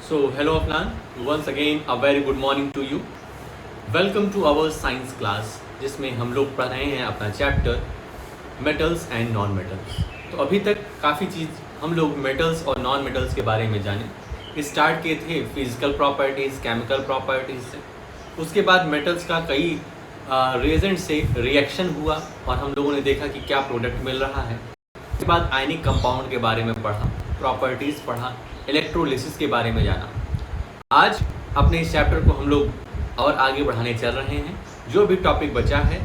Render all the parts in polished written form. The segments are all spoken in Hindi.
So, hello Afnan, once again a very good morning to you. Welcome to our science class जिसमें हम लोग पढ़ रहे हैं अपना chapter metals and non metals. तो अभी तक काफ़ी चीज़ हम लोग मेटल्स और नॉन मेटल्स के बारे में जाने स्टार्ट किए थे, फिजिकल प्रॉपर्टीज़, केमिकल प्रॉपर्टीज़ से। उसके बाद मेटल्स का कई रिएजेंट से रिएक्शन हुआ और हम लोगों ने देखा कि क्या प्रोडक्ट मिल रहा है। उसके बाद आयनिक कंपाउंड के बारे में पढ़ा, प्रॉपर्टीज़ पढ़ा, इलेक्ट्रोलिसिस के बारे में जाना। आज अपने इस चैप्टर को हम लोग और आगे बढ़ाने चल रहे हैं। जो भी टॉपिक बचा है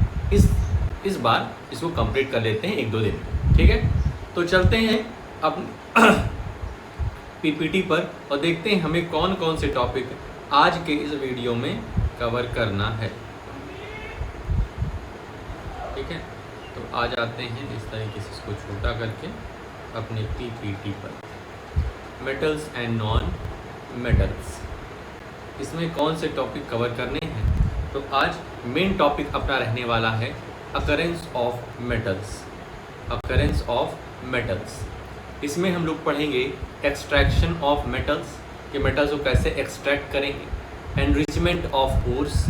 इस बार इसको कंप्लीट कर लेते हैं 1-2 दिन, ठीक है। तो चलते हैं अपने पीपीटी पर और देखते हैं हमें कौन कौन से टॉपिक आज के इस वीडियो में कवर करना है, ठीक है। तो आ जाते हैं इस तरीके से इसको छोटा करके अपने पीपीटी पर। मेटल्स एंड नॉन मेटल्स, इसमें कौन से टॉपिक कवर करने हैं। तो आज मेन टॉपिक अपना रहने वाला है occurrence of metals. Occurrence of metals, इसमें हम लोग पढ़ेंगे एक्सट्रैक्शन ऑफ मेटल्स, कि मेटल्स को कैसे एक्सट्रैक्ट करेंगे, enrichment of ores,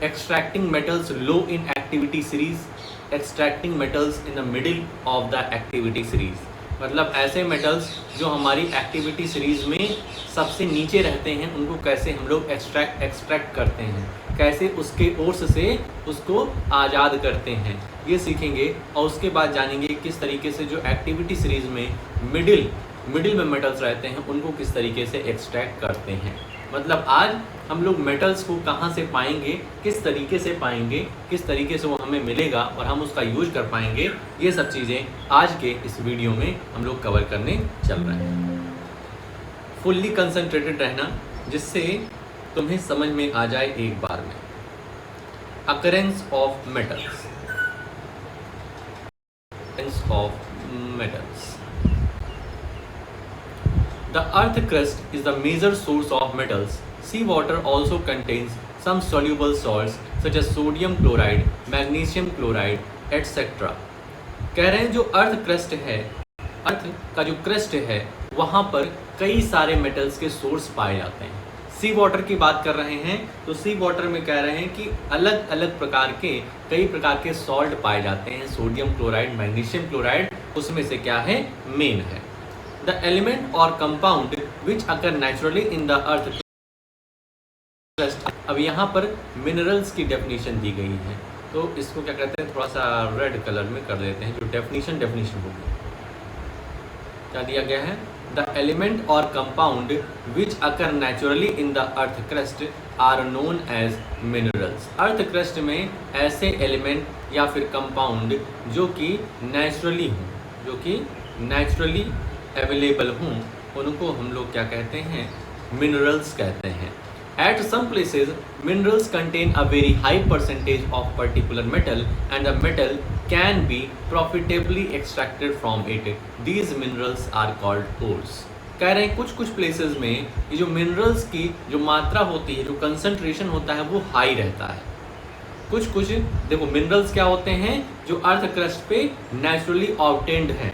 extracting metals low in activity series, extracting metals in the middle of the activity series. मतलब ऐसे मेटल्स जो हमारी एक्टिविटी सीरीज में सबसे नीचे रहते हैं उनको कैसे हम लोग एक्सट्रैक्ट करते हैं, कैसे उसके ओर्स से उसको आज़ाद करते हैं, ये सीखेंगे। और उसके बाद जानेंगे किस तरीके से जो एक्टिविटी सीरीज में मिडिल में मेटल्स रहते हैं उनको किस तरीके से एक्सट्रैक्ट करते हैं। मतलब आज हम लोग मेटल्स को कहाँ से पाएंगे, किस तरीके से पाएंगे, किस तरीके से वो हमें मिलेगा और हम उसका यूज कर पाएंगे, ये सब चीज़ें आज के इस वीडियो में हम लोग कवर करने चल रहे हैं। फुल्ली कंसंट्रेटेड रहना जिससे तुम्हें समझ में आ जाए एक बार में। Occurrence of metals, occurrence of metals. The earth crust is the major source of metals. Seawater also contains some soluble salts such as sodium chloride, magnesium chloride, etc. कह रहे हैं जो अर्थ क्रस्ट है, अर्थ का जो क्रस्ट है वहाँ पर कई सारे मेटल्स के सोर्स पाए जाते हैं। सी वाटर की बात कर रहे हैं तो सी वाटर में कह रहे हैं कि अलग अलग प्रकार के कई प्रकार के सॉल्ट पाए जाते हैं। सोडियम क्लोराइड, मैग्नीशियम क्लोराइड उसमें से क्या है, मेन है। The element or compound which occur naturally in the earth crust। अब यहाँ पर मिनरल्स की डेफिनेशन दी गई है तो इसको क्या कहते हैं, थोड़ा सा रेड कलर में कर देते हैं। जो डेफिनेशन होगी, क्या दिया गया है, द एलिमेंट और compound which occur naturally in the earth crust are known as minerals. Earth crust में ऐसे एलिमेंट या फिर कंपाउंड जो कि नेचुरली अवेलेबल हों उनको हम लोग क्या कहते हैं, मिनरल्स कहते हैं। At some places minerals contain a very high percentage of particular metal and the metal can be profitably extracted from it. These minerals are called ores. कह रहे हैं कुछ प्लेसेस में ये जो मिनरल्स की जो मात्रा होती है, जो कंसंट्रेशन होता है वो हाई रहता है। कुछ देखो मिनरल्स क्या होते हैं जो अर्थ क्रस्ट पे नेचुरली ऑब्टेन्ड हैं,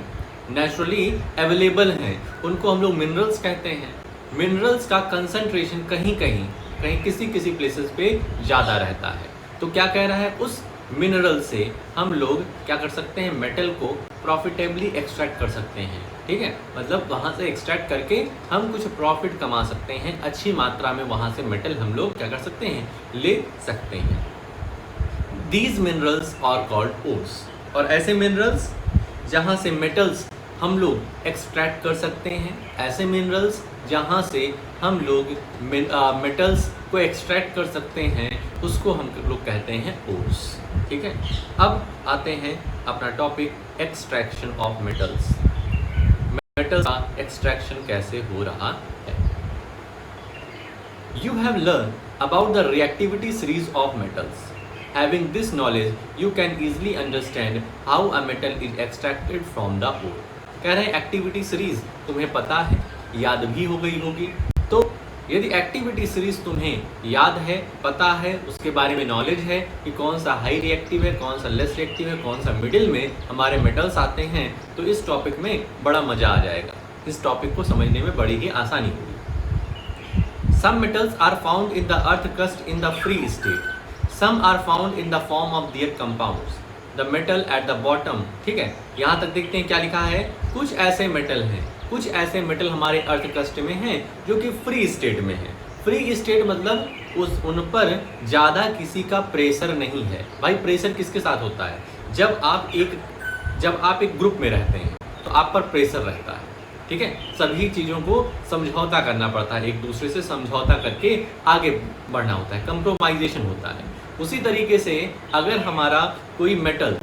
नेचुरली अवेलेबल हैं, उनको हम लोग मिनरल्स कहते हैं। मिनरल्स का कंसंट्रेशन कहीं किसी प्लेसेस पे ज़्यादा रहता है। तो क्या कह रहा है, उस मिनरल से हम लोग क्या कर सकते हैं, मेटल को प्रॉफिटेबली एक्सट्रैक्ट कर सकते हैं, ठीक है। मतलब वहाँ से एक्सट्रैक्ट करके हम कुछ प्रॉफिट कमा सकते हैं, अच्छी मात्रा में वहाँ से मेटल हम लोग क्या कर सकते हैं, ले सकते हैं। These minerals are called ores. और ऐसे मिनरल्स जहाँ से मेटल्स हम लोग एक्सट्रैक्ट कर सकते हैं, ऐसे मिनरल्स जहाँ से हम लोग मेटल्स को एक्सट्रैक्ट कर सकते हैं उसको हम लोग कहते हैं ओर्स, ठीक है। अब आते हैं अपना topic extraction of metals. Metals का एक्सट्रैक्शन कैसे हो रहा है। You have learn about the reactivity series of metals. Having this knowledge, you can easily understand how a metal is extracted from the ore। कह रहे हैं एक्टिविटी सीरीज तुम्हें पता है, याद भी हो गई होगी। तो यदि एक्टिविटी सीरीज तुम्हें याद है, पता है, उसके बारे में नॉलेज है कि कौन सा हाई रिएक्टिव है, कौन सा लेस रिएक्टिव है, कौन सा मिडिल में हमारे मेटल्स आते हैं, तो इस टॉपिक में बड़ा मज़ा आ जाएगा। इस टॉपिक को समझने में बड़ी ही आसानी होगी। Some metals are found in the earth crust in the free state. Some are found in the form of their compounds. The metal at the bottom. ठीक है, यहाँ तक देखते हैं क्या लिखा है। कुछ ऐसे मेटल हैं, कुछ ऐसे मेटल हमारे अर्थ क्रस्ट में हैं जो कि फ्री स्टेट में है। फ्री स्टेट मतलब उन पर ज़्यादा किसी का प्रेशर नहीं है। भाई प्रेशर किसके साथ होता है? जब आप एक ग्रुप में रहते हैं तो आप पर प्रेशर रहता है। ठीक है, सभी चीज़ों को समझौता करना पड़ता है, एक दूसरे से समझौता करके आगे बढ़ना होता है, कंप्रोमाइजेशन होता है। उसी तरीके से अगर हमारा कोई मेटल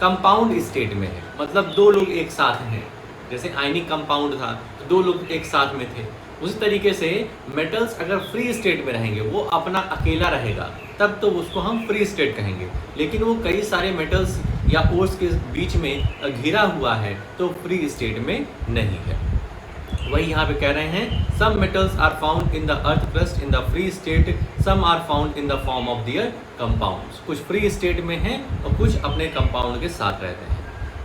कंपाउंड स्टेट में है, मतलब दो लोग एक साथ हैं, जैसे आयनिक कंपाउंड था तो दो लोग एक साथ में थे, उसी तरीके से मेटल्स अगर फ्री स्टेट में रहेंगे, वो अपना अकेला रहेगा, तब तो उसको हम फ्री स्टेट कहेंगे। लेकिन वो कई सारे मेटल्स या ओर्स के बीच में घिरा हुआ है तो फ्री स्टेट में नहीं है। वही यहाँ पे कह रहे हैं, some metals are found in the earth crust in the free state, some are found in the form of their compounds. कुछ फ्री स्टेट में हैं और कुछ अपने कंपाउंड के साथ रहते हैं।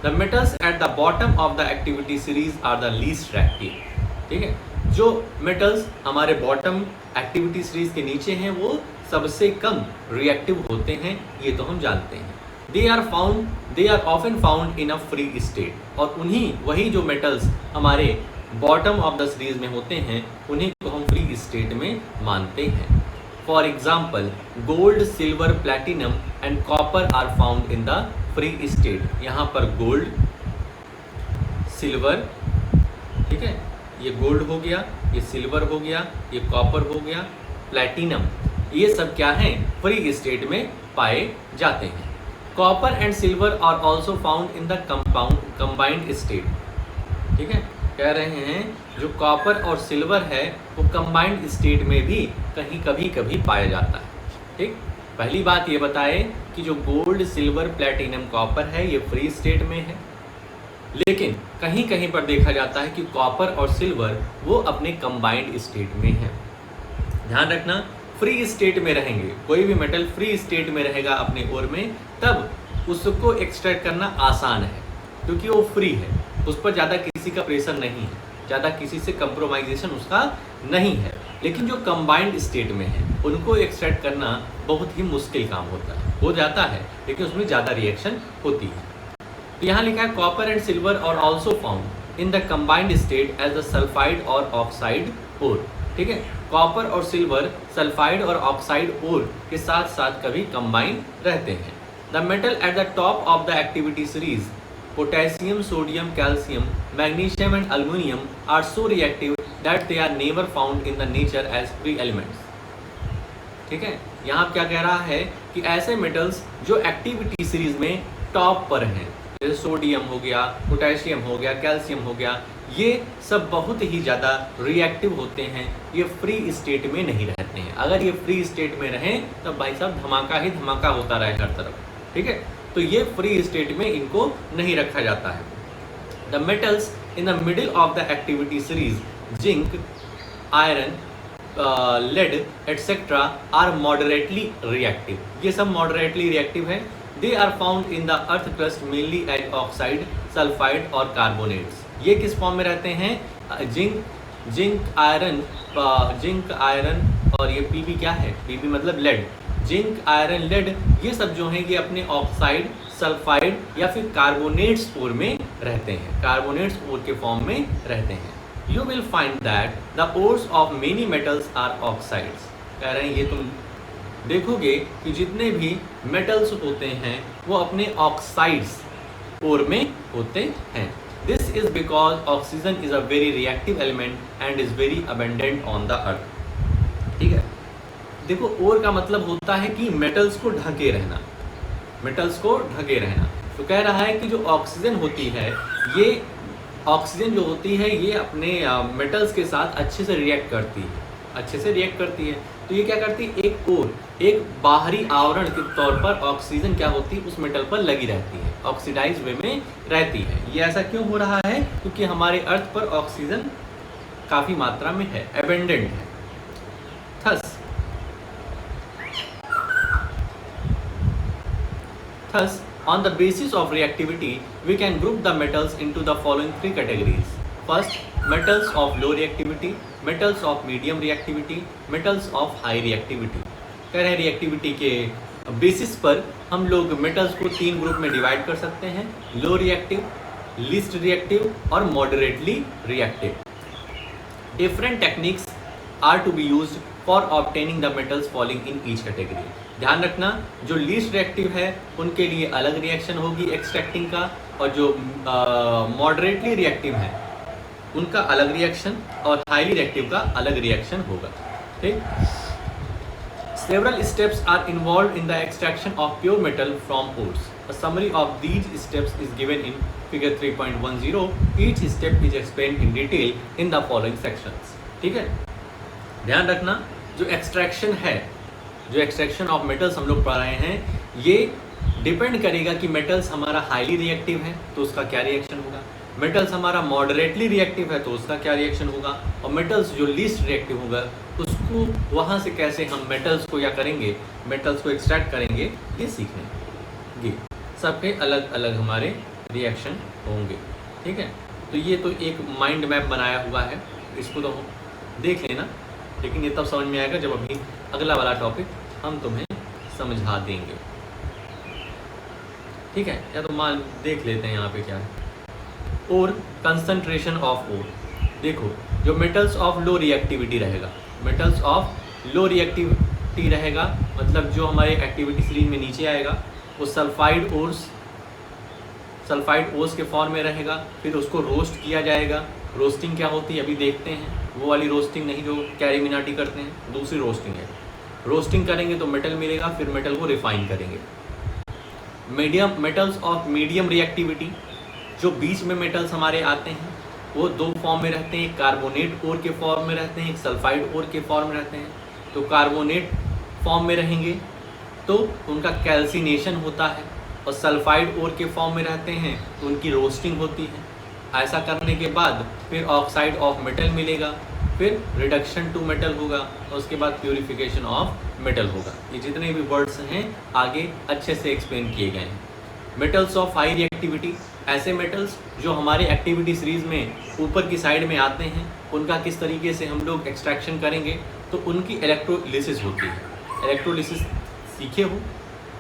The metals at the bottom of the activity series are the least reactive. ठीक है, जो मेटल्स हमारे बॉटम एक्टिविटी सीरीज के नीचे हैं वो सबसे कम रिएक्टिव होते हैं, ये तो हम जानते हैं। They are often found in a free state, और वही जो मेटल्स हमारे बॉटम ऑफ द सीरीज में होते हैं उन्हीं को हम फ्री स्टेट में मानते हैं। For example gold, silver, platinum and copper are found in the free state. यहाँ पर गोल्ड, सिल्वर, ठीक है, ये गोल्ड हो गया, ये सिल्वर हो गया, ये कॉपर हो गया, प्लैटिनम, ये सब क्या हैं? फ्री स्टेट में पाए जाते हैं। Copper and silver are also found in the combined state. ठीक है, कह रहे हैं जो कॉपर और सिल्वर है वो कंबाइंड स्टेट में भी कभी कभी पाया जाता है। ठीक, पहली बात ये बताए कि जो गोल्ड, सिल्वर, प्लैटिनम, कॉपर है ये फ्री स्टेट में है, लेकिन कहीं कहीं पर देखा जाता है कि कॉपर और सिल्वर वो अपने कंबाइंड स्टेट में है। ध्यान रखना, फ्री स्टेट में रहेंगे, कोई भी मेटल फ्री स्टेट में रहेगा अपने ओर में, तब उसको एक्सट्रैक्ट करना आसान है क्योंकि वो फ्री है, उस पर ज़्यादा किसी का प्रेशर नहीं है, ज़्यादा किसी से कंप्रोमाइजेशन उसका नहीं है। लेकिन जो कंबाइंड स्टेट में है उनको एक्सट्रैक्ट करना बहुत ही मुश्किल काम होता है, हो जाता है लेकिन उसमें ज़्यादा रिएक्शन होती है। तो यहाँ लिखा है copper and silver are also found in the combined state as the sulphide और ऑक्साइड ओर। ठीक है, कॉपर और सिल्वर सल्फाइड और ऑक्साइड ओर के साथ साथ कभी कंबाइन रहते हैं। The metal at the top of the activity series, potassium, sodium, calcium, magnesium and aluminum are so reactive that they are never found in the nature as free elements. ठीक है, यहाँ क्या कह रहा है कि ऐसे मेटल्स जो एक्टिविटी सीरीज में टॉप पर हैं, जैसे सोडियम हो गया, पोटेशियम हो गया, कैल्शियम हो गया, ये सब बहुत ही ज़्यादा रिएक्टिव होते हैं, ये फ्री स्टेट में नहीं रहते हैं। अगर ये फ्री स्टेट में रहें तब भाई साहब धमाका ही धमाका होता रहे हर तरफ। ठीक है, तो ये फ्री स्टेट में इनको नहीं रखा जाता है। The metals in the middle of the activity series, zinc, iron, lead etcetera are moderately reactive. ये सब मॉडरेटली रिएक्टिव है। They are found in the earth crust mainly as oxide, sulphide और कार्बोनेट्स। ये किस फॉर्म में रहते हैं? जिंक आयरन और ये पीबी क्या है? पीबी मतलब लेड। जिंक, आयरन, लेड, ये सब जो हैं ये अपने ऑक्साइड, सल्फाइड या फिर कार्बोनेट्स ओर में रहते हैं, कार्बोनेट्स ओर के फॉर्म में रहते हैं। You will find that the ores of many metals are oxides. कह रहे हैं ये तुम देखोगे कि जितने भी मेटल्स होते हैं वो अपने ऑक्साइड्स ओर में होते हैं। This is because oxygen is a very reactive element and is very abundant on the earth. ठीक है, देखो ओर का मतलब होता है कि मेटल्स को ढके रहना, मेटल्स को ढके रहना। तो कह रहा है कि जो ऑक्सीजन होती है, ये ऑक्सीजन जो होती है ये अपने मेटल्स के साथ अच्छे से रिएक्ट करती है, अच्छे से रिएक्ट करती है। तो ये क्या करती है, एक ओर, एक बाहरी आवरण के तौर पर ऑक्सीजन क्या होती है उस मेटल पर लगी रहती है, ऑक्सीडाइज वे में रहती है। ये ऐसा क्यों हो रहा है? क्योंकि हमारे अर्थ पर ऑक्सीजन काफ़ी मात्रा में है, एबेंडेंट है। Thus, on the basis of reactivity, we can group the metals into the following three categories. First, metals of low reactivity, metals of medium reactivity, metals of high reactivity. कह रहे हैं रिएक्टिविटी के बेसिस पर हम लोग मेटल्स को 3 ग्रुप में डिवाइड कर सकते हैं, लो रिएक्टिव, लीस्ट रिएक्टिव और moderately reactive. Different techniques are to be used for obtaining the metals falling in each category. ध्यान रखना, जो लीस्ट रिएक्टिव है उनके लिए अलग रिएक्शन होगी एक्सट्रैक्टिंग का, और जो मॉडरेटली रिएक्टिव है उनका अलग रिएक्शन, और हाईली रिएक्टिव का अलग रिएक्शन होगा। ठीक, several steps are involved in the extraction of pure metal from ores. A summary of these steps is given in figure 3.10. Each step is explained in detail in the following sections. ठीक है, ध्यान रखना, जो एक्सट्रैक्शन है, जो एक्सट्रैक्शन ऑफ मेटल्स हम लोग पढ़ रहे हैं, ये डिपेंड करेगा कि मेटल्स हमारा हाईली रिएक्टिव है तो उसका क्या रिएक्शन होगा, मेटल्स हमारा मॉडरेटली रिएक्टिव है तो उसका क्या रिएक्शन होगा, और मेटल्स जो लीस्ट रिएक्टिव होगा उसको वहाँ से कैसे हम मेटल्स को या करेंगे, मेटल्स को एक्सट्रैक्ट करेंगे, ये सीखेंगे। सबके अलग अलग हमारे रिएक्शन होंगे। ठीक है, तो ये तो एक माइंड मैप बनाया हुआ है, इसको तो देख लेना, लेकिन ये तब समझ में आएगा जब अभी अगला वाला टॉपिक हम तुम्हें समझा देंगे। ठीक है, या तो मान देख लेते हैं यहाँ पे क्या है। और कंसंट्रेशन ऑफ ओर, देखो जो मेटल्स ऑफ लो रिएक्टिविटी रहेगा, मेटल्स ऑफ लो रिएक्टिविटी रहेगा मतलब जो हमारे एक्टिविटी सीरीज में नीचे आएगा वो सल्फाइड ओर्स के फॉर्म में रहेगा। फिर उसको रोस्ट किया जाएगा। रोस्टिंग क्या होती है अभी देखते हैं, वो वाली रोस्टिंग नहीं जो कैरीमिनाटी करते हैं, दूसरी रोस्टिंग है। रोस्टिंग करेंगे तो मेटल मिलेगा, फिर मेटल को रिफाइन करेंगे। मेटल्स ऑफ मीडियम रिएक्टिविटी, जो बीच में मेटल्स हमारे आते हैं वो 2 फॉर्म में रहते हैं, एक कार्बोनेट ओर के फॉर्म में रहते हैं, एक सल्फाइड ओर के फॉर्म में रहते हैं। तो कार्बोनेट फॉर्म में रहेंगे तो उनका कैल्सिनेशन होता है, और सल्फाइड ओर के फॉर्म में रहते हैं तो उनकी रोस्टिंग होती है। ऐसा करने के बाद फिर ऑक्साइड ऑफ मेटल मिलेगा, फिर रिडक्शन टू मेटल होगा, और उसके बाद प्यूरिफिकेशन ऑफ मेटल होगा। ये जितने भी वर्ड्स हैं आगे अच्छे से एक्सप्लेन किए गए हैं। मेटल्स ऑफ हाई रिएक्टिविटी, ऐसे मेटल्स जो हमारे एक्टिविटी सीरीज में ऊपर की साइड में आते हैं, उनका किस तरीके से हम लोग एक्सट्रैक्शन करेंगे, तो उनकी इलेक्ट्रोलिसिस होती है। इलेक्ट्रोलिसिस सीखे हो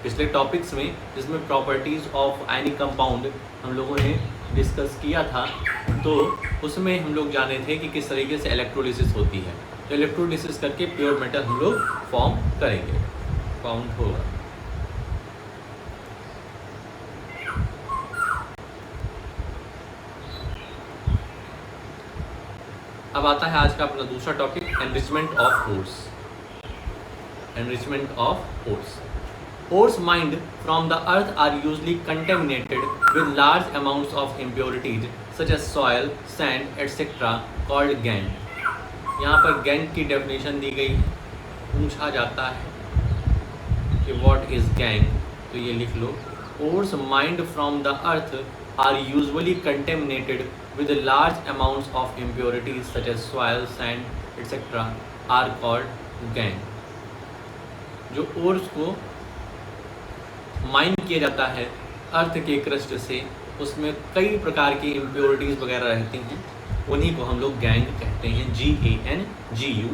पिछले टॉपिक्स में, जिसमें प्रॉपर्टीज़ ऑफ एनी कंपाउंड हम लोगों ने डिस्कस किया था, तो उसमें हम लोग जाने थे कि किस तरीके से इलेक्ट्रोलिसिस होती है। तो इलेक्ट्रोलिसिस करके प्योर मेटल हम लोग फॉर्म करेंगे, काउंट होगा। अब आता है आज का अपना दूसरा topic, enrichment of ores. Enrichment of ores. Ores mined from the earth are usually contaminated with large amounts of impurities such as soil, sand, etc. called gangue. यहाँ पर गैंग की डेफिनेशन दी गई है। पूछा जाता है कि व्हाट इज गैंग, तो ये लिख लो। Ores mined from the earth are usually contaminated with large amounts of impurities such as soil, sand, etc. are called gangue. जो ओर्स को माइन किया जाता है अर्थ के क्रस्ट से, उसमें कई प्रकार की इम्प्योरिटीज़ वगैरह रहती हैं, उन्हीं को हम लोग गैंग कहते हैं, GANGUE।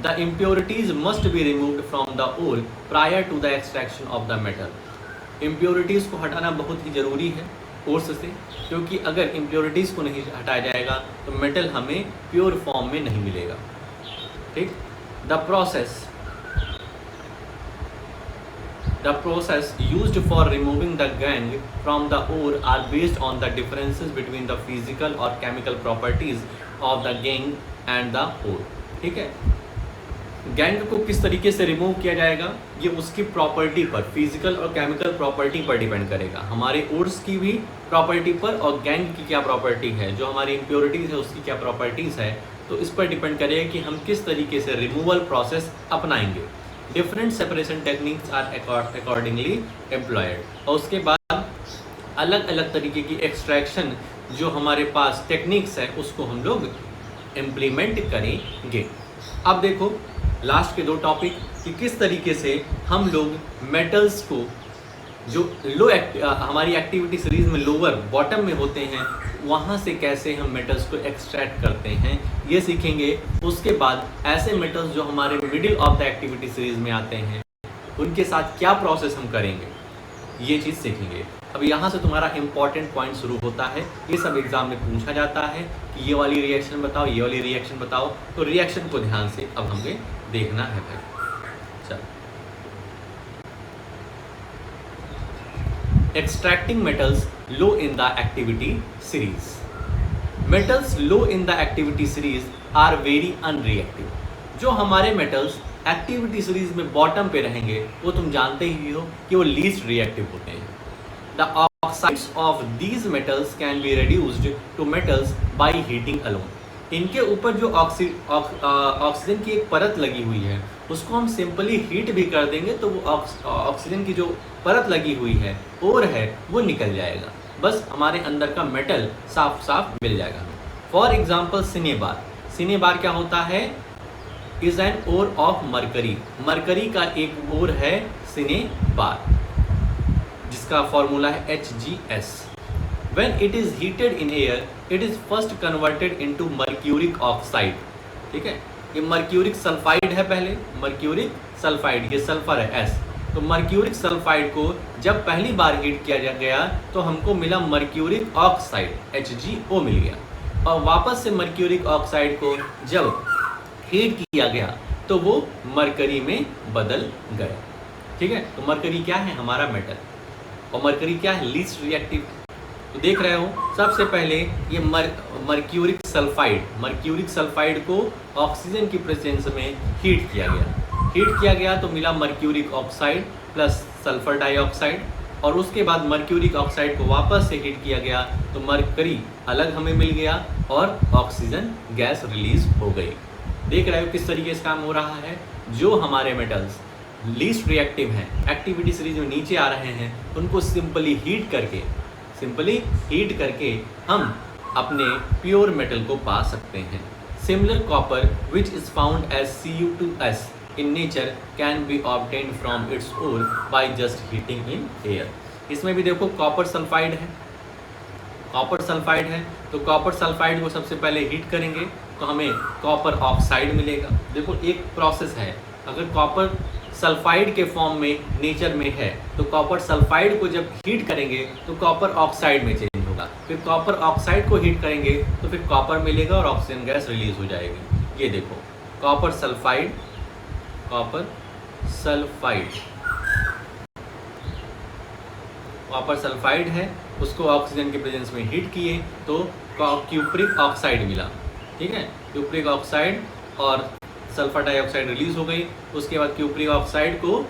The impurities must be removed from the ore prior to the extraction of the metal. Impurities को हटाना बहुत ही ज़रूरी है ओर्स से, क्योंकि अगर इम्प्योरिटीज़ को नहीं हटाया जाएगा तो मेटल हमें प्योर फॉर्म में नहीं मिलेगा। ठीक, The process used for removing the gangue from the ore are based on the differences between the physical or chemical properties of the gangue and the ore. ठीक है, गैंग को किस तरीके से रिमूव किया जाएगा ये उसकी प्रॉपर्टी पर, फिजिकल और केमिकल प्रॉपर्टी पर डिपेंड करेगा। हमारे ओर्स की भी प्रॉपर्टी पर और गैंग की क्या प्रॉपर्टी है, जो हमारी इम्प्योरिटीज़ है उसकी क्या प्रॉपर्टीज़ है, तो इस पर डिपेंड करेगा कि हम किस तरीके से रिमूवल प्रोसेस अपनाएंगे। Different separation techniques are accordingly employed, और उसके बाद अलग अलग तरीके की एक्सट्रैक्शन जो हमारे पास टेक्निक्स है उसको हम लोग इम्प्लीमेंट करेंगे। अब देखो लास्ट के 2 टॉपिक कि किस तरीके से हम लोग मेटल्स को जो हमारी एक्टिविटी सीरीज में लोअर बॉटम में होते हैं वहाँ से कैसे हम मेटल्स को एक्सट्रैक्ट करते हैं ये सीखेंगे। उसके बाद ऐसे मेटल्स जो हमारे middle of the activity series में आते हैं उनके साथ क्या प्रोसेस हम करेंगे ये चीज़ सीखेंगे। अब यहाँ से तुम्हारा इंपॉर्टेंट पॉइंट शुरू होता है। ये सब एग्जाम में पूछा जाता है कि ये वाली रिएक्शन बताओ, ये वाली रिएक्शन बताओ, तो रिएक्शन को ध्यान से अब हमें देखना है भाई। चलो, extracting metals low in the activity series. Metals low in the activity series are very unreactive. जो हमारे मेटल्स एक्टिविटी सीरीज में बॉटम पे रहेंगे वो तुम जानते ही हो कि वो लीस्ट रिएक्टिव होते हैं। The oxides of these metals can be reduced to metals by heating alone. इनके ऊपर जो ऑक्सीजन की एक परत लगी हुई है उसको हम सिंपली हीट भी कर देंगे तो वो ऑक्सीजन की जो परत लगी हुई है और है वो निकल जाएगा। बस हमारे अंदर का मेटल साफ साफ मिल जाएगा। For example cinnabar. सिनेबार क्या होता है? Is an ore of mercury. Mercury का एक ओर है सिनेबार जिसका फॉर्मूला है HgS। When it is heated in air, it is first converted into mercuric oxide। ठीक है, ये मर्क्यूरिक सल्फाइड है पहले, मर्क्यूरिक सल्फाइड, ये सल्फर है S। तो मर्क्यूरिक सल्फाइड को जब पहली बार हीट किया गया तो हमको मिला मर्क्यूरिक ऑक्साइड HgO मिल गया, और वापस से मर्क्यूरिक ऑक्साइड को जब हीट किया गया तो वो मरकरी में बदल गया। ठीक है, तो मरकरी क्या है? हमारा मेटल। और मरकरी क्या है? Least reactive. तो देख रहे हो, सबसे पहले ये मर्क्यूरिक सल्फाइड को ऑक्सीजन की प्रेजेंस में हीट किया गया तो मिला mercuric oxide plus sulphur dioxide, और उसके बाद मर्क्यूरिक ऑक्साइड को वापस से हीट किया गया तो मरकरी अलग हमें मिल गया और ऑक्सीजन गैस रिलीज हो गई। देख रहे हो किस तरीके से काम हो रहा है। जो हमारे मेटल्स लीस्ट रिएक्टिव हैं, एक्टिविटी सीरीज में नीचे आ रहे हैं, उनको सिंपली हीट करके हम अपने प्योर मेटल को पा सकते हैं। Similar copper which is found as Cu2s in nature can be obtained from its ore by just heating in air. इसमें भी देखो कॉपर सल्फाइड है, तो कॉपर सल्फाइड को सबसे पहले हीट करेंगे तो हमें कॉपर ऑक्साइड मिलेगा। देखो एक प्रोसेस है, अगर कॉपर सल्फाइड के फॉर्म में नेचर में है तो कॉपर सल्फाइड को जब हीट करेंगे तो कॉपर ऑक्साइड में चेंज होगा, फिर कॉपर ऑक्साइड को हीट करेंगे तो फिर कॉपर मिलेगा और ऑक्सीजन गैस रिलीज हो जाएगी। ये देखो कॉपर सल्फाइड है, उसको ऑक्सीजन के प्रेजेंस में हीट किए तो क्यूप्रिक ऑक्साइड मिला। ठीक है, क्यूप्रिक ऑक्साइड और सल्फर डाइऑक्साइड रिलीज हो गई। उसके बाद क्यूप्रिक ऑक्साइड को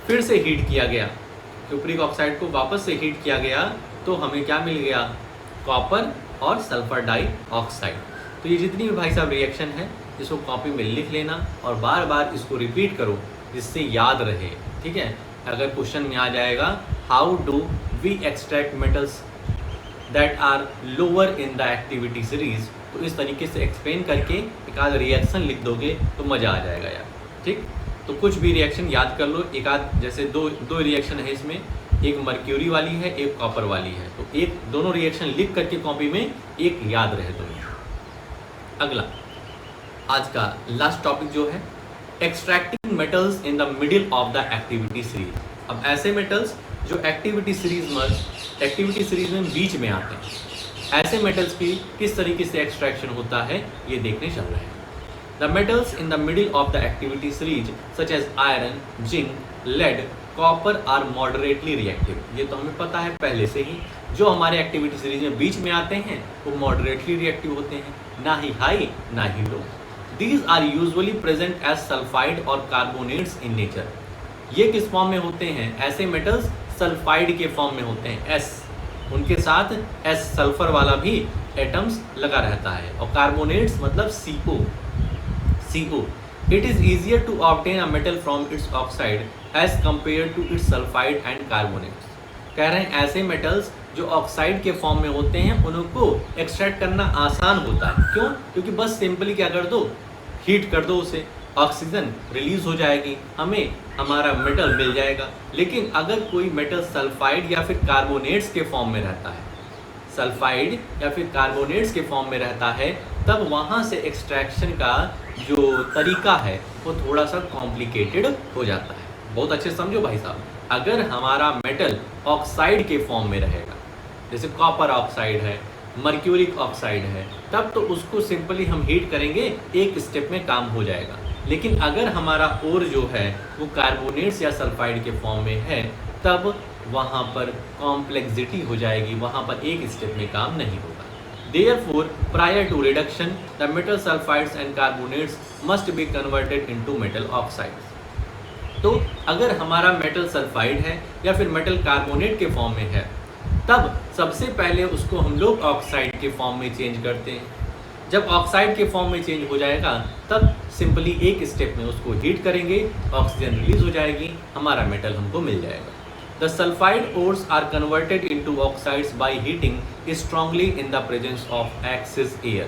फिर से हीट किया गया, क्यूप्रिक ऑक्साइड को वापस से हीट किया गया तो हमें क्या मिल गया? कॉपर और सल्फर डाइऑक्साइड। तो ये जितनी भी भाई साहब रिएक्शन है इसको कॉपी में लिख लेना और बार बार इसको रिपीट करो जिससे याद रहे। ठीक है, अगर क्वेश्चन में आ जाएगा how do we extract metals that are lower in the activity series, तो इस तरीके से एक्सप्लेन करके एक आध रिएक्शन लिख दोगे तो मज़ा आ जाएगा यार। ठीक, तो कुछ भी रिएक्शन याद कर लो, एक आध, जैसे दो रिएक्शन है इसमें, एक मर्क्यूरी वाली है एक कॉपर वाली है, तो एक दोनों रिएक्शन लिख करके कॉपी में एक याद रहे तुम्हें। अगला आज का लास्ट टॉपिक जो है extracting metals in the middle of the activity series. अब ऐसे मेटल्स जो एक्टिविटी सीरीज में बीच में आते हैं, ऐसे मेटल्स की किस तरीके से एक्सट्रैक्शन होता है ये देखने चल रहे हैं। The metals in the middle of the activity series such as iron, zinc, lead, copper are moderately reactive. ये तो हमें पता है पहले से ही, जो हमारे एक्टिविटी सीरीज में बीच में आते हैं वो मॉडरेटली रिएक्टिव होते हैं, ना ही हाई ना ही low. These are usually present as sulphide और कार्बोनेट्स इन नेचर। ये किस फॉर्म में होते हैं? ऐसे मेटल्स सल्फाइड के फॉर्म में होते हैं, S, उनके साथ S सल्फर वाला भी एटम्स लगा रहता है, और कार्बोनेट्स मतलब CO। It is easier to obtain a metal from its oxide as compare to its sulphide and carbonates. कह रहे हैं ऐसे मेटल्स जो ऑक्साइड के फॉर्म में होते हैं उनको एक्सट्रैक्ट करना आसान होता है। क्यों? क्योंकि बस सिंपली क्या कर दो, हीट कर दो उसे, ऑक्सीजन रिलीज हो जाएगी, हमें हमारा मेटल मिल जाएगा। लेकिन अगर कोई मेटल सल्फाइड या फिर कार्बोनेट्स के फॉर्म में रहता है, सल्फाइड या फिर कार्बोनेट्स के फॉर्म में रहता है, तब वहाँ से एक्सट्रैक्शन का जो तरीका है वो थोड़ा सा कॉम्प्लिकेटेड हो जाता है। बहुत अच्छे समझो भाई साहब, अगर हमारा मेटल ऑक्साइड के फॉर्म में रहेगा, जैसे कॉपर ऑक्साइड है, मर्क्यूरिक ऑक्साइड है, तब तो उसको सिंपली हम हीट करेंगे, एक स्टेप में काम हो जाएगा। लेकिन अगर हमारा ओर जो है वो कार्बोनेट्स या सल्फाइड के फॉर्म में है, तब वहाँ पर कॉम्प्लेक्सिटी हो जाएगी, वहाँ पर एक स्टेप में काम नहीं होगा। Therefore, prior to reduction, the metal sulfides and carbonates must be converted into metal oxides. तो अगर हमारा मेटल सल्फाइड है या फिर मेटल कार्बोनेट के फॉर्म में है, तब सबसे पहले उसको हम लोग ऑक्साइड के फॉर्म में चेंज करते हैं। जब ऑक्साइड के फॉर्म में चेंज हो जाएगा, तब सिंपली एक स्टेप में उसको हीट करेंगे, ऑक्सीजन रिलीज हो जाएगी, हमारा मेटल हमको मिल जाएगा। The sulfide ores are converted into oxides by heating strongly in the presence of excess air.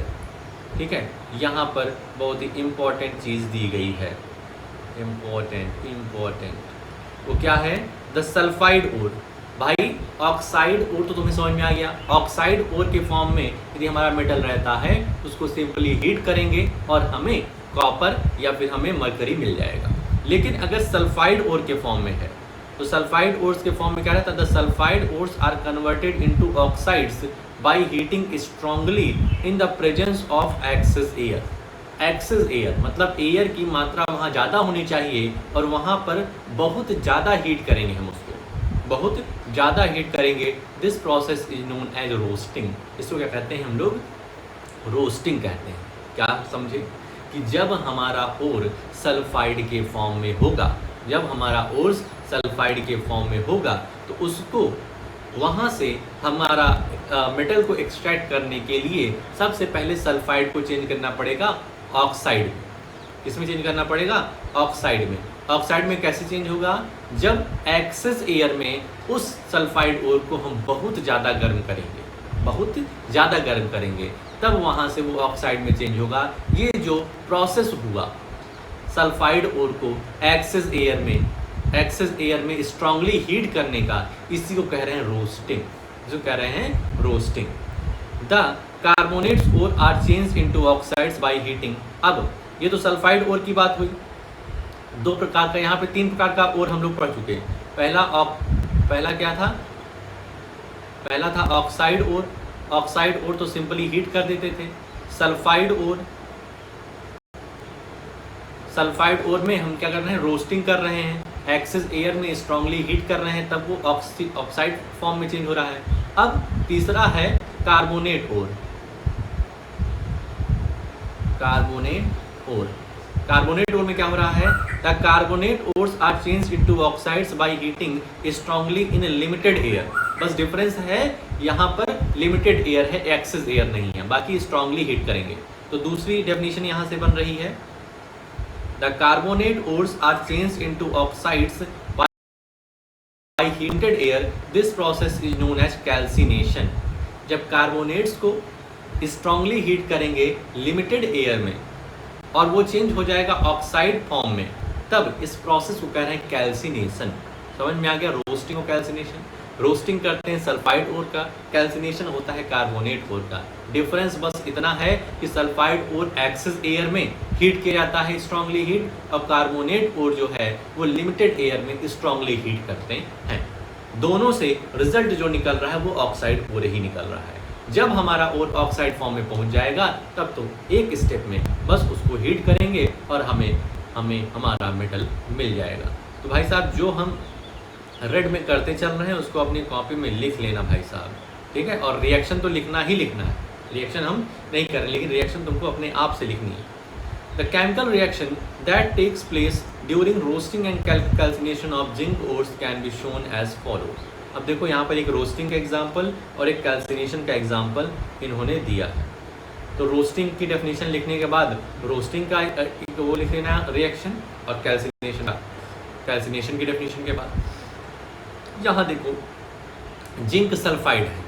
ठीक है, यहाँ पर बहुत ही इम्पोर्टेंट चीज़ दी गई है, इम्पोर्टेंट वो क्या है? The sulphide ore. भाई ऑक्साइड ओर तो तुम्हें समझ में आ गया, ऑक्साइड ओर के फॉर्म में यदि हमारा मेटल रहता है, उसको सिंपली हीट करेंगे और हमें कॉपर या फिर हमें मरकरी मिल जाएगा। लेकिन अगर सल्फाइड ओर के फॉर्म में है, तो सल्फाइड ओर्स के फॉर्म में क्या रहता है? The sulphide ores are converted into oxides by heating strongly in the presence of excess air. Excess air मतलब एयर की मात्रा वहाँ ज़्यादा होनी चाहिए और वहाँ पर बहुत ज़्यादा हीट करेंगे, हम उसको बहुत ज़्यादा हीट करेंगे। This process is known as roasting. इसको क्या कहते हैं हम लोग? रोस्टिंग कहते हैं। क्या समझे कि जब हमारा ओर सल्फाइड के फॉर्म में होगा, जब हमारा ओर्स सल्फाइड के फॉर्म में होगा, तो उसको वहाँ से हमारा मेटल को एक्सट्रैक्ट करने के लिए सबसे पहले सल्फाइड को चेंज करना पड़ेगा ऑक्साइड। किसमें चेंज करना पड़ेगा? ऑक्साइड में। ऑक्साइड में कैसे चेंज होगा? जब एक्सेस एयर में उस सल्फाइड ओर को हम बहुत ज़्यादा गर्म करेंगे, बहुत ज़्यादा गर्म करेंगे, तब वहाँ से वो ऑक्साइड में चेंज होगा। ये जो प्रोसेस हुआ सल्फाइड ओर को एक्सेस एयर में स्ट्रांगली हीट करने का, इसी को कह रहे हैं रोस्टिंग। जो कह रहे हैं roasting. The carbonates ore are change into oxides by heating. अब ये तो सल्फाइड ओर की बात हुई, दो प्रकार का, यहाँ पे तीन प्रकार का ओर हम लोग पढ़ चुके हैं। पहला क्या था? पहला था ऑक्साइड ओर। ऑक्साइड ओर तो सिंपली हीट कर देते थे। सल्फाइड ओर में हम क्या कर रहे हैं? रोस्टिंग कर रहे हैं, एक्सेस एयर में स्ट्रांगली हीट कर रहे हैं, तब वो ऑक्साइड फॉर्म में चेंज हो रहा है। अब तीसरा है कार्बोनेट ओर। कार्बोनेट ओर में क्या हो रहा है? The carbonate ores are change into oxides by heating strongly in limited air. बस डिफरेंस है यहाँ पर लिमिटेड एयर है, एक्सेस एयर नहीं है, बाकी स्ट्रांगली हीट करेंगे। तो दूसरी डेफिनेशन यहाँ से बन रही है, the carbonate ores are change into oxides by heated air. This process is known as calcination. जब कार्बोनेट्स को स्ट्रांगली हीट करेंगे लिमिटेड एयर में और वो चेंज हो जाएगा ऑक्साइड फॉर्म में, तब इस प्रोसेस को कह रहे हैं कैल्सिनेशन। समझ में आ गया? रोस्टिंग और कैल्सिनेशन। रोस्टिंग करते हैं सल्फाइड ओर का, कैल्सिनेशन होता है कार्बोनेट ओर का। डिफरेंस बस इतना है कि सल्फाइड ओर एक्सेस एयर में हीट किया जाता है स्ट्रांगली हीट, और कार्बोनेट ओर जो है वो लिमिटेड एयर में स्ट्रांगली हीट करते हैं। दोनों से रिजल्ट जो निकल रहा है वो ऑक्साइड ओर ही निकल रहा है। जब हमारा ओर ऑक्साइड फॉर्म में पहुंच जाएगा, तब तो एक स्टेप में बस उसको हीट करेंगे और हमें हमारा मेटल मिल जाएगा। तो भाई साहब जो हम रेड में करते चल रहे हैं उसको अपनी कॉपी में लिख लेना भाई साहब, ठीक है? और रिएक्शन तो लिखना ही लिखना है, रिएक्शन हम नहीं कर रहे, लेकिन रिएक्शन तुमको अपने आप से लिखनी है। The chemical reaction that takes place during roasting and calcination of zinc ores can be shown as follows. अब देखो यहाँ पर एक रोस्टिंग का एग्जाम्पल और एक कैल्सिनेशन का एग्जाम्पल इन्होंने दिया है। तो रोस्टिंग की डेफिनेशन लिखने के बाद रोस्टिंग का वो लिख लेना रिएक्शन, और कैल्सिनेशन की डेफिनेशन के बाद यहाँ देखो जिंक सल्फाइड है।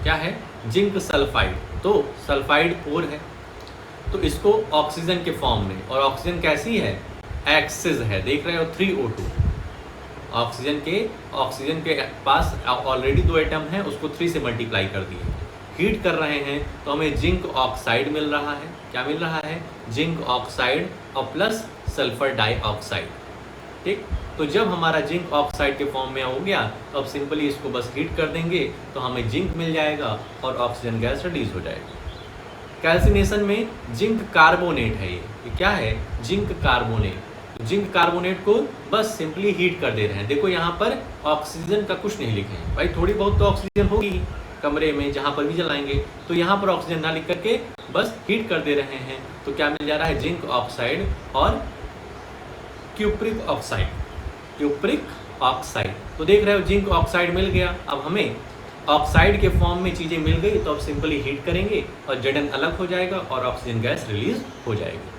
क्या है? Zinc sulphide. तो सल्फाइड ओर है, तो इसको ऑक्सीजन के फॉर्म में, और ऑक्सीजन कैसी है? एक्सेस है। देख रहे हो 3O2। ऑक्सीजन के पास ऑलरेडी 2 एटम है, उसको 3 से मल्टीप्लाई कर दिए। हीट कर रहे हैं तो हमें जिंक ऑक्साइड मिल रहा है। क्या मिल रहा है? जिंक ऑक्साइड और प्लस सल्फर डाइऑक्साइड। ठीक, तो जब हमारा जिंक ऑक्साइड के फॉर्म में हो गया तो अब सिंपली इसको बस हीट कर देंगे तो हमें जिंक मिल जाएगा और ऑक्सीजन गैस रिलीज हो जाएगी। कैल्सिनेशन में जिंक कार्बोनेट है, ये क्या है? Zinc carbonate. जिंक कार्बोनेट को बस सिंपली हीट कर दे रहे हैं। देखो यहाँ पर ऑक्सीजन का कुछ नहीं लिखे हैं भाई, थोड़ी बहुत तो ऑक्सीजन होगी कमरे में जहाँ पर भी जलाएंगे, तो यहाँ पर ऑक्सीजन ना लिख करके बस हीट कर दे रहे हैं। तो क्या मिल जा रहा है? जिंक ऑक्साइड और क्यूप्रिक ऑक्साइड। क्यूप्रिक ऑक्साइड, तो देख रहे हो जिंक ऑक्साइड मिल गया। अब हमें ऑक्साइड के फॉर्म में चीज़ें मिल गई तो अब सिंपली हीट करेंगे और Zn अलग हो जाएगा और ऑक्सीजन गैस रिलीज हो जाएगी।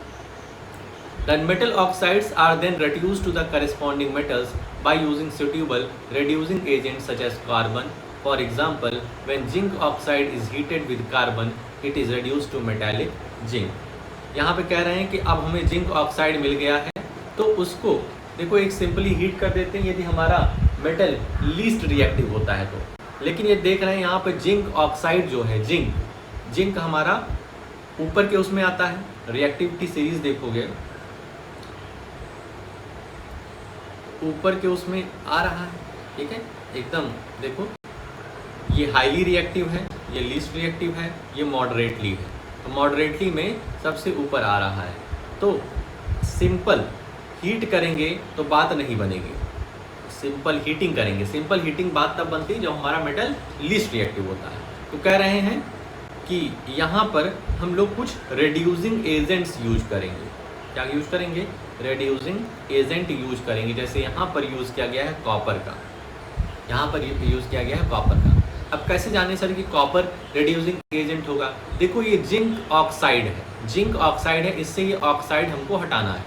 The metal oxides are then reduced to the corresponding metals by using suitable reducing agents such as carbon. For example, when zinc oxide is heated with carbon, it is reduced to metallic zinc. यहाँ पे कह रहे हैं कि अब हमें जिंक ऑक्साइड मिल गया है तो उसको देखो एक सिंपली हीट कर देते हैं यदि हमारा मेटल लीस्ट रिएक्टिव होता है तो। लेकिन ये देख रहे हैं यहाँ पर जिंक ऑक्साइड जो है, जिंक हमारा ऊपर के उसमें आता है। रिएक्टिविटी सीरीज देखोगे ऊपर के उसमें आ रहा है, ठीक है एकदम। देखो ये हाईली रिएक्टिव है, ये लीस्ट रिएक्टिव है, ये मॉडरेटली है। तो मॉडरेटली में सबसे ऊपर आ रहा है। तो सिंपल हीट करेंगे तो बात नहीं बनेगी, सिंपल हीटिंग करेंगे। सिंपल हीटिंग बात तब बनती है जब हमारा मेटल लीस्ट रिएक्टिव होता है। तो कह रहे हैं कि यहाँ पर हम लोग कुछ रिड्यूसिंग एजेंट्स यूज करेंगे। क्या यूज करेंगे? रिड्यूसिंग एजेंट यूज करेंगे। जैसे यहाँ पर यूज़ किया गया है कॉपर का, यहाँ पर यूज़ किया गया है कॉपर का। अब कैसे जाने सर कि कॉपर रिड्यूसिंग एजेंट होगा? देखो ये जिंक ऑक्साइड है, जिंक ऑक्साइड है, इससे ये ऑक्साइड हमको हटाना है।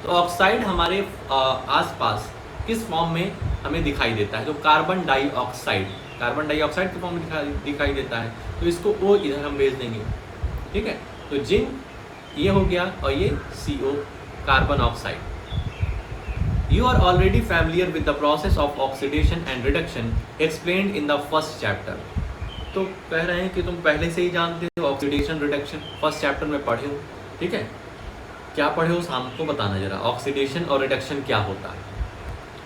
तो ऑक्साइड हमारे आसपास किस फॉर्म में हमें दिखाई देता है? तो कार्बन डाइऑक्साइड के फॉर्म में दिखाई देता है। तो इसको ओ इधर हम भेज देंगे, ठीक है। तो जिंक ये हो गया और ये CO carbon oxide. You are already familiar with the process of oxidation and reduction explained in the first chapter. तो कह रहे हैं कि तुम पहले से ही जानते हो ऑक्सीडेशन रिडक्शन, फर्स्ट चैप्टर में पढ़े हो, ठीक है। क्या पढ़े हो हमको बताना जरा, ऑक्सीडेशन और रिडक्शन क्या होता है,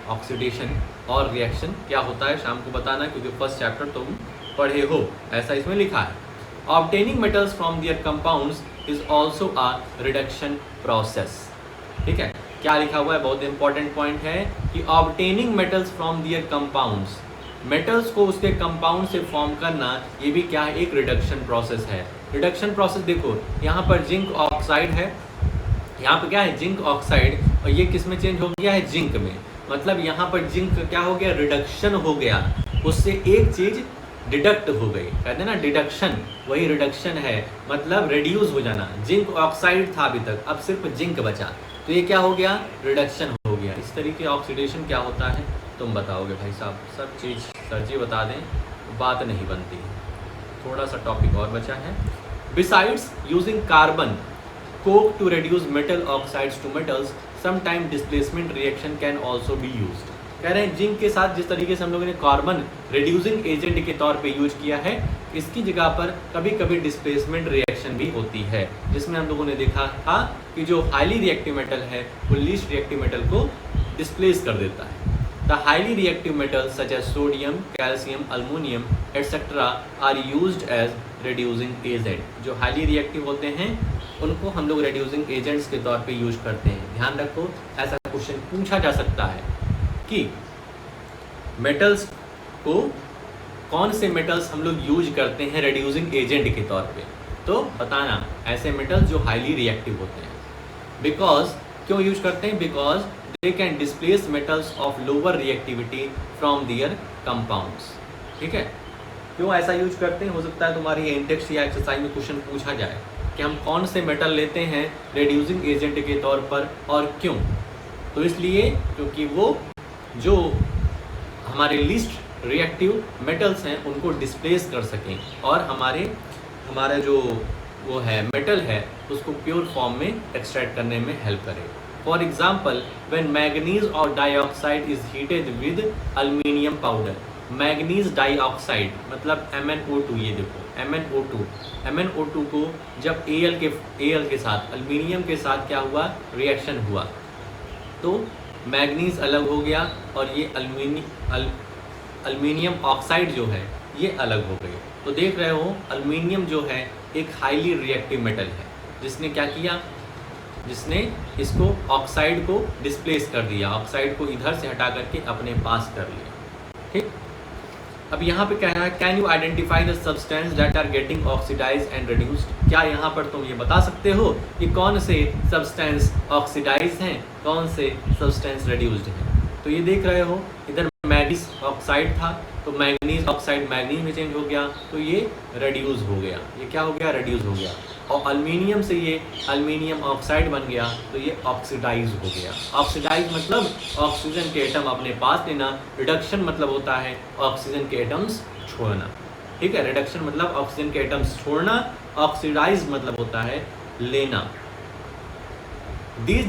ऑक्सीडेशन और रिएक्शन क्या होता है शाम को बताना, क्योंकि फर्स्ट चैप्टर तुम पढ़े हो, ऐसा इसमें लिखा है। Obtaining metals from their compounds is also a reduction process, ठीक है। क्या लिखा हुआ है? बहुत इंपॉर्टेंट पॉइंट है कि obtaining metals from their compounds, metals को उसके कंपाउंड से फॉर्म करना, ये भी क्या है? एक रिडक्शन प्रोसेस है। रिडक्शन प्रोसेस देखो यहाँ पर जिंक ऑक्साइड है, यहाँ पर क्या है? जिंक ऑक्साइड, और ये किस में चेंज हो गया है? जिंक में। मतलब यहाँ पर जिंक क्या हो गया? रिडक्शन हो गया, उससे एक चीज डिडक्ट हो गई, कहते हैं ना डिडक्शन, वही रिडक्शन है, मतलब रिड्यूस हो जाना। जिंक ऑक्साइड था अभी तक, अब सिर्फ जिंक बचा, तो ये क्या हो गया? रिडक्शन हो गया। इस तरीके ऑक्सीडेशन क्या होता है तुम बताओगे भाई साहब, सब चीज़ सर जी बता दें, बात नहीं बनती। थोड़ा सा टॉपिक और बचा है। Besides using carbon coke to reduce metal oxides to metals, sometime displacement reaction can also be used. कह रहे हैं जिंक के साथ जिस तरीके से हम लोगों ने कार्बन रिड्यूसिंग एजेंट के तौर पे यूज किया है, इसकी जगह पर कभी कभी डिस्प्लेसमेंट रिएक्शन भी होती है, जिसमें हम लोगों ने देखा था कि जो हाईली रिएक्टिव मेटल है वो लीस्ट रिएक्टिव मेटल को डिस्प्लेस कर देता है। The highly reactive metals such as sodium, calcium, aluminium etcetera are used as reducing agent. जो हाईली रिएक्टिव होते हैं उनको हम लोग रिड्यूसिंग एजेंट्स के तौर पे यूज करते हैं। ध्यान रखो, ऐसा क्वेश्चन पूछा जा सकता है कि मेटल्स को कौन से मेटल्स हम लोग यूज करते हैं रिड्यूसिंग एजेंट के तौर पे, तो बताना ऐसे मेटल्स जो हाईली रिएक्टिव होते हैं। बिकॉज क्यों यूज करते हैं? Because they can displace metals of lower reactivity from their compounds, ठीक है। क्यों ऐसा यूज करते हैं? हो सकता है तुम्हारी इंडेक्स या एक्सरसाइज में क्वेश्चन पूछा जाए कि हम कौन से मेटल लेते हैं रिड्यूसिंग एजेंट के तौर पर और क्यों। तो इसलिए क्योंकि वो जो हमारे लीस्ट रिएक्टिव मेटल्स हैं उनको डिस्प्लेस कर सकें और हमारा जो वो है मेटल है उसको प्योर फॉर्म में एक्सट्रैक्ट करने में हेल्प करें। फॉर एग्जाम्पल, व्हेन मैग्नीज और dioxide is heated with aluminium powder, manganese dioxide मतलब MnO2, ये देखो MnO2 को जब Al के साथ एल्युमिनियम के साथ क्या हुआ, रिएक्शन हुआ तो मैग्नीज अलग हो गया और ये एल्युमिनियम ऑक्साइड जो है ये अलग हो गए। तो देख रहे हो एल्युमिनियम जो है एक हाईली रिएक्टिव मेटल है, जिसने क्या किया, जिसने इसको ऑक्साइड को डिस्प्लेस कर दिया, ऑक्साइड को इधर से हटा करके अपने पास कर लिया। ठीक, अब यहाँ पे क्या है, can you identify the substance that are getting oxidise and reduced. क्या यहाँ पर तुम ये बता सकते हो कि कौन से सब्सटेंस ऑक्सीडाइज हैं, कौन से सब्सटेंस रिड्यूस्ड हैं। तो ये देख रहे हो इधर मैग्नीज ऑक्साइड था तो मैग्नीज ऑक्साइड मैग्नीज में चेंज हो गया तो ये रिड्यूस हो गया, ये क्या हो गया, रिड्यूस हो गया। और एल्युमिनियम से ये एल्युमिनियम ऑक्साइड बन गया तो ये ऑक्सीडाइज हो गया। ऑक्सीडाइज मतलब ऑक्सीजन के एटम अपने पास लेना, रिडक्शन मतलब होता है ऑक्सीजन के एटम्स छोड़ना। ठीक है, रिडक्शन मतलब ऑक्सीजन के एटम्स छोड़ना, ऑक्सीडाइज मतलब होता है लेना। These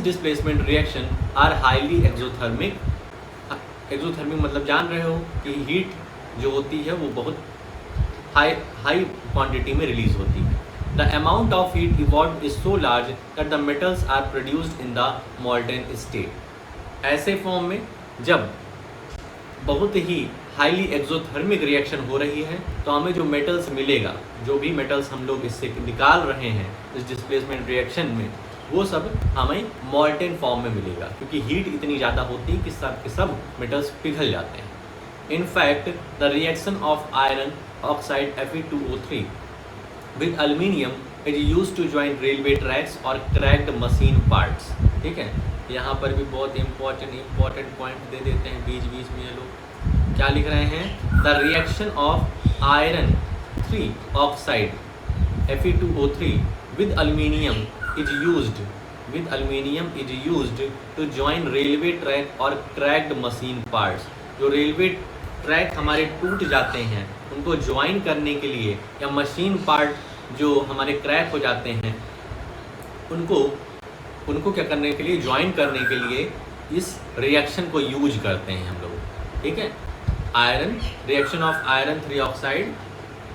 displacement reaction are highly exothermic। Exothermic मतलब जान रहे हो कि हीट जो होती है वो बहुत हाई क्वांटिटी में रिलीज होती है। The amount of heat evolve is so large that the metals are produced in the molten state. ऐसे फॉर्म में जब बहुत ही हाईली एक्सोथर्मिक रिएक्शन हो रही है तो हमें जो मेटल्स मिलेगा, जो भी मेटल्स हम लोग इससे निकाल रहे हैं इस डिस्प्लेसमेंट रिएक्शन में, वो सब हमें मॉल्टेन फॉर्म में मिलेगा, क्योंकि हीट इतनी ज़्यादा होती है कि सब के सब मेटल्स पिघल जाते हैं। In fact the reaction of iron oxide Fe2O3 with aluminium is used to join railway tracks और क्रैक्ड मशीन पार्ट्स। ठीक है, यहाँ पर भी बहुत इंपॉर्टेंट पॉइंट दे देते हैं बीच बीच में ये लोग। क्या लिख रहे हैं, the reaction of iron 3 oxide Fe2O3 with aluminium is used to join railway track और cracked machine parts। जो रेलवे ट्रैक हमारे टूट जाते हैं उनको ज्वाइन करने के लिए, या मशीन पार्ट जो हमारे क्रैक हो जाते हैं उनको क्या करने के लिए, ज्वाइन करने के लिए इस रिएक्शन को यूज करते हैं हम लोग। ठीक है, iron reaction of iron 3 oxide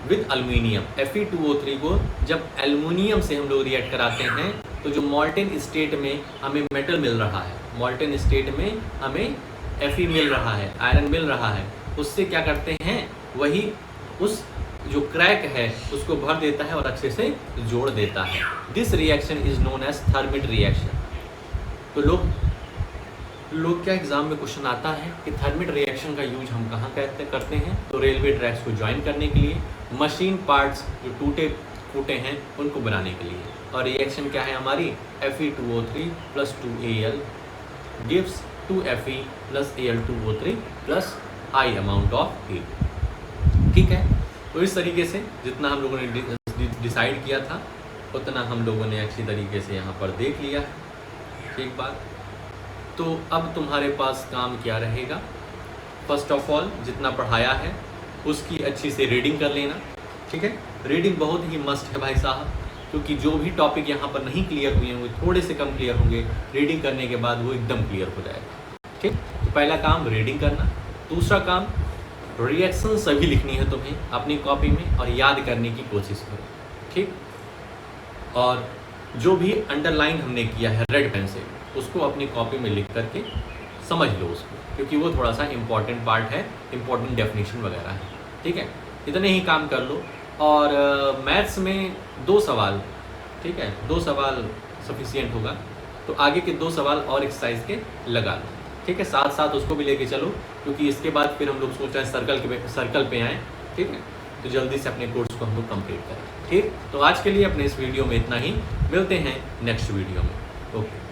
with aluminium Fe2O3 को जब एल्युमिनियम से हम लोग रिएक्ट कराते हैं तो जो मॉल्टेन स्टेट में हमें मेटल मिल रहा है, मॉल्टेन स्टेट में हमें Fe मिल रहा है, आयरन मिल रहा है, उससे क्या करते हैं, वही उस जो क्रैक है उसको भर देता है और अच्छे से जोड़ देता है। This reaction is known as thermite reaction. तो लोग क्या एग्जाम में क्वेश्चन आता है कि थर्मिट रिएक्शन का यूज हम कहाँ करते हैं, तो रेलवे ट्रैक्स को ज्वाइन करने के लिए, मशीन पार्ट्स जो टूटे फूटे हैं उनको बनाने के लिए। और रिएक्शन क्या है हमारी, Fe2O3 + 2Al gives 2Fe + Al2O3 + high amount of heat. ठीक है, तो इस तरीके से जितना हम लोगों ने डिसाइड किया था उतना हम लोगों ने अच्छी तरीके से यहाँ पर देख लिया है। ठीक बात, तो अब तुम्हारे पास काम क्या रहेगा, फर्स्ट ऑफ ऑल जितना पढ़ाया है उसकी अच्छी से रीडिंग कर लेना। ठीक है, रीडिंग बहुत ही मस्ट है भाई साहब, क्योंकि जो भी टॉपिक यहाँ पर नहीं क्लियर हुए होंगे, थोड़े से कम क्लियर होंगे, रीडिंग करने के बाद वो एकदम क्लियर हो जाएगा। ठीक, तो पहला काम रीडिंग करना। दूसरा काम, रिएक्शन सभी लिखनी है तुम्हें अपनी कॉपी में और याद करने की कोशिश करो। ठीक, और जो भी अंडरलाइन हमने किया है रेड पेन से उसको अपनी कॉपी में लिख करके समझ लो उसको, क्योंकि वो थोड़ा सा इम्पॉर्टेंट पार्ट है, इम्पॉर्टेंट डेफिनेशन वगैरह है। ठीक है, इतने ही काम कर लो। और मैथ्स में 2 सवाल, ठीक है, 2 सवाल सफिशिएंट होगा, तो आगे के 2 सवाल और एक्सरसाइज के लगा लो। ठीक है, साथ साथ उसको भी लेके चलो, क्योंकि इसके बाद फिर हम लोग सोच रहे हैं सर्कल पे आएँ। ठीक है, तो जल्दी से अपने कोर्स को हम लोग कंप्लीट करें। ठीक, तो आज के लिए अपने इस वीडियो में इतना ही, मिलते हैं नेक्स्ट वीडियो में। ओके।